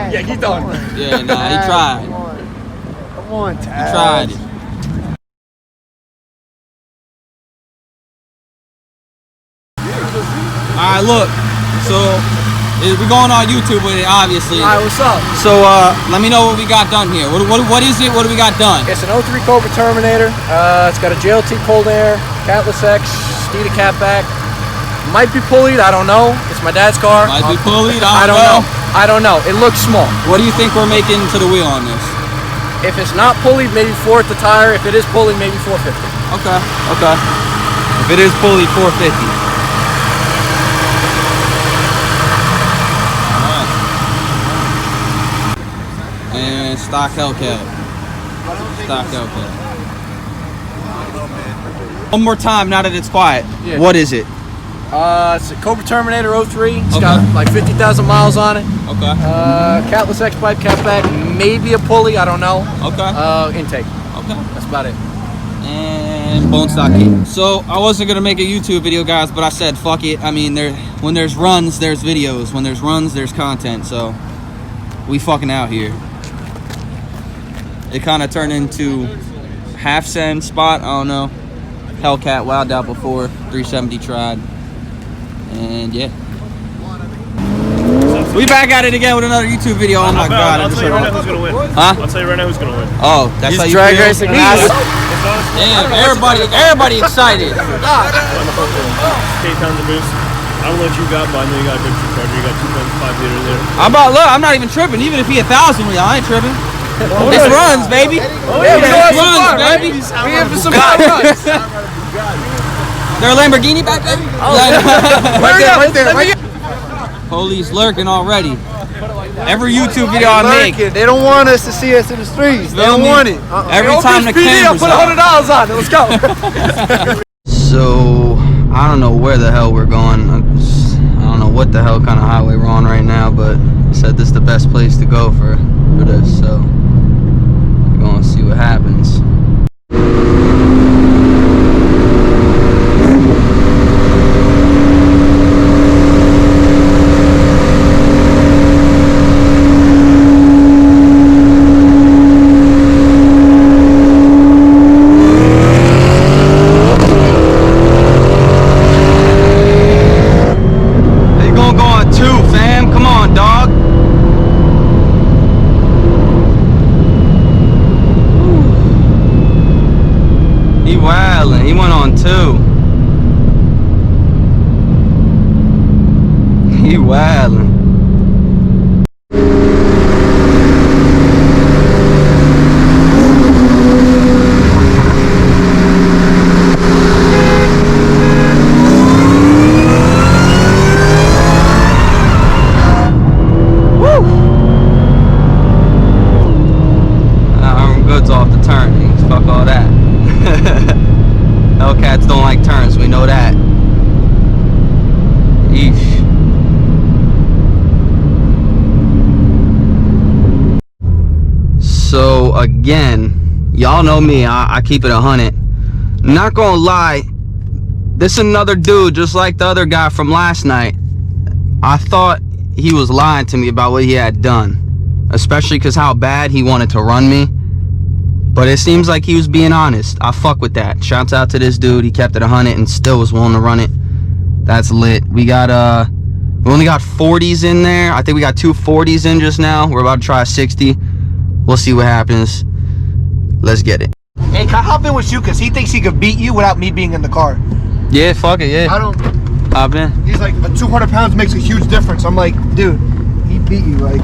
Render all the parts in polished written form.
Yeah, he done. Yeah, nah, he tried. Come on, Taz. He tried it. Alright, look. So, we're going on YouTube with it, obviously. Alright, what's up? So, let me know what we got done here. What is it? What do we got done? It's an 03 Cobra Terminator. It's got a JLT cold air, catless X, Steeda catback. Might be pulleyed, I don't know. It's my dad's car. Might be pulleyed, I don't know. I don't know. It looks small. What do you think we're making to the wheel on this? If it's not pulleyed, maybe 4 at the tire. If it is pulleyed, maybe 450. Okay, okay. If it is pulleyed, 450. Alright. And stock hellcat. Stock hellcat. One more time now that it's quiet. Yeah. What is it? It's a Cobra Terminator 03. It's got like 50,000 miles on it. Okay. Catless X pipe, catback, maybe a pulley, I don't know. Okay. Intake. Okay. That's about it. And bone stock key. So I wasn't gonna make a YouTube video, guys, but I said fuck it. I mean, when there's runs, there's videos. When there's runs, there's content. So we fucking out here. It kind of turned into half send spot. I don't know. Hellcat wilded out before. 370 tried. And yeah, we back at it again with another YouTube video. Oh my god! I'll tell you right now who's gonna win. Huh? I'll tell you right now who's gonna win. Oh, that's how you drag feel? racing. Damn, everybody excited. 8 pounds of boost. I don't know what you got, but I know you got a big supercharger. You got 2.5 liter there. I'm not even tripping. Even if he 1,000 wheel, I ain't tripping. This runs, baby. Yeah, this runs, baby. We have some fun runs. There a Lamborghini back there? Right there. Police lurking already. Every YouTube video I make, they don't want us to see us in the streets. They don't want it. Every time the camera's put $100 on it. Let's go. So I don't know where the hell we're going. I don't know what the hell kind of highway we're on right now, but I said this is the best place to go for this. So we're gonna see what happens. He went on 2. He wildin'. Woo! Our goods off the turnings. Fuck all that. Hellcats don't like turns, we know that. Eesh. So again, y'all know me, I keep it 100. Not gonna lie, this is another dude just like the other guy from last night. I thought he was lying to me about what he had done, especially because how bad he wanted to run me. But it seems like he was being honest. I fuck with that. Shouts out to this dude. He kept it 100 and still was willing to run it. That's lit. We got we only got 40s in there. I think we got 2 40s in just now. We're about to try a 60. We'll see what happens. Let's get it. Hey, can I hop in with you? Because he thinks he could beat you without me being in the car. Yeah, fuck it, yeah. I don't. Hop in. He's like, 200 pounds makes a huge difference. I'm like, dude, he beat you, like,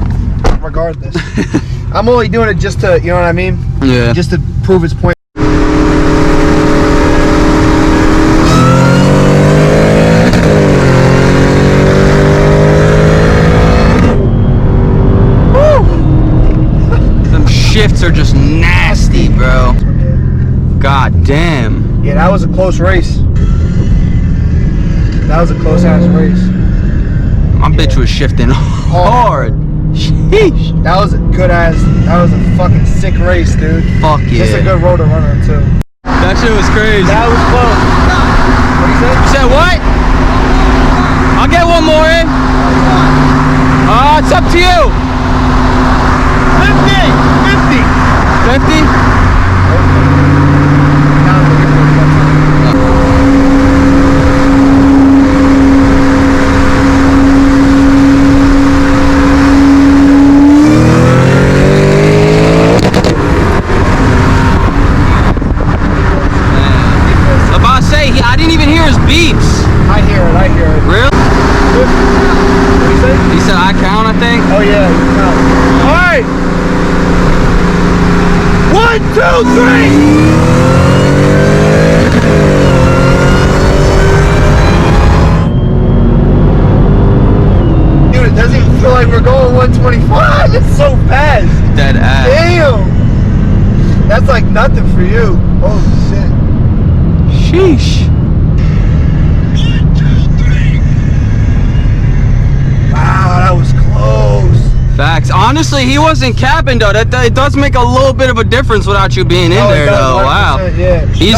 regardless. I'm only doing it just to, you know what I mean? Yeah. Just to prove his point. Woo! Them shifts are just nasty, bro. God damn. Yeah, that was a close race. That was a close ass race. My bitch was shifting hard. Sheesh. That was a good ass, that was a fucking sick race, dude. Fuck yeah. It's a good road to run on too. That shit was crazy. That was close. I hear it. Really? What do you say? He said I count, I think. Oh yeah, you count. All right. 1, 2, 3. Dude, it doesn't even feel like we're going 125. It's so fast. Dead ass. Damn. That's like nothing for you. Holy shit. Sheesh. Wow, that was close. Facts. Honestly, he wasn't capping though. That it does make a little bit of a difference without you being in there though. Wow. Yeah. He's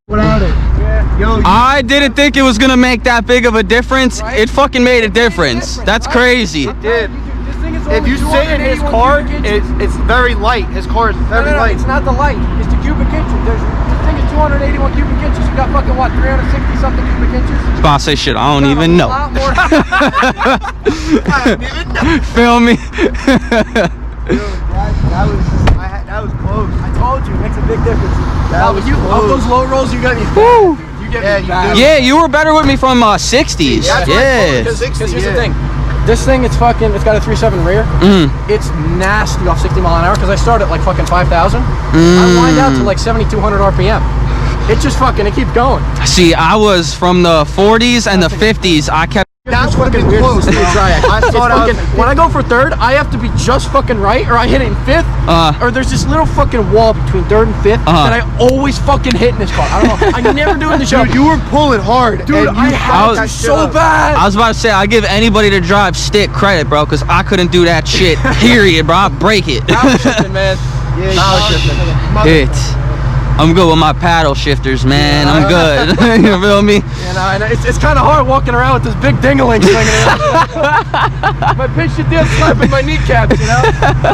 without it. Yeah. Yo, I didn't think it was gonna make that big of a difference. Right? It fucking made a difference. That's crazy. It did. This thing is If only you sit in his 281 car, cubic inches. it's very light. His car is No, very no, no, light. it's not the light. It's the cubic inches. This thing is 281 cubic inches. You got fucking what, 360 something cubic inches? About to say shit. I don't even know. A lot more. I don't even know. Feel me? Dude, that was close. I told you, it makes a big difference. That was close. Those low rolls, you got me. Woo. You get Yeah, me you bad. do. Yeah, you were better with me from 60s. That's Yeah. Because here's 60, the yeah. thing. This thing, it's got a 3.7 rear. It's nasty off 60 mile an hour because I start at like fucking 5,000. I wind out to like 7,200 RPM. It just fucking, it keeps going. See, I was from the 40s and the 50s. I kept. That It's would have fucking been weird. close. It's bro. I It's thought fucking, when I go for third, I have to be just fucking right, or I hit it in fifth, or there's this little fucking wall between third and fifth that I always fucking hit in this car. I don't know. I never do it in the show. Dude, you were pulling hard. Dude, and I you had was that so bad. I was about to say, I give anybody to drive stick credit, bro, because I couldn't do that shit. Period, bro. I break it. Power shifting, man. Yeah, Power shifting. Hit. I'm good with my paddle shifters, man. I'm good. You feel me? You know, and it's kind of hard walking around with this big ding-a-ling swinging in. My pinch it down, slapping my kneecaps, you know?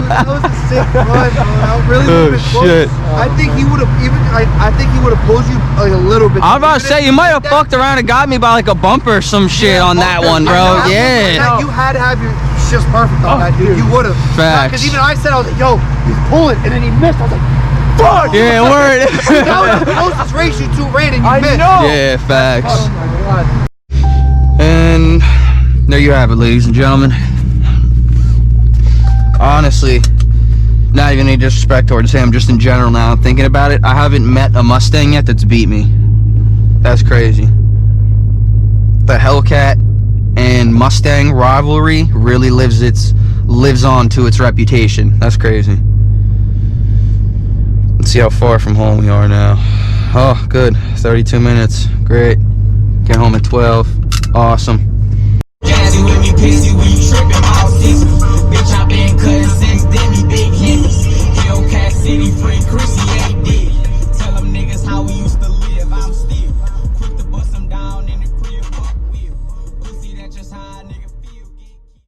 That was a sick run, bro. That really Oh, would've been close. shit. I think he would have I think he would have pulled you like a little bit. I was about to Even say, if you might have did that, fucked around and got me by like a bumper or some shit on that one, bro. Yeah. You had to have your shifts perfect on that, dude. dude. You would have. Facts. Because even I said, I was like, yo, he's pulling, and then he missed. I was like, fuck! Yeah, word. That was the closest race you two ran, and you I missed. know. Yeah, facts. Oh my god. And there you have it, ladies and gentlemen. Honestly, not even any disrespect towards him, just in general now, I'm thinking about it, I haven't met a Mustang yet that's beat me. That's crazy. The Hellcat and Mustang rivalry really lives on to its reputation. That's crazy. Let's see how far from home we are now. Oh, good. 32 minutes. Great. Get home at 12. Awesome. Jazzy with me, pissy, we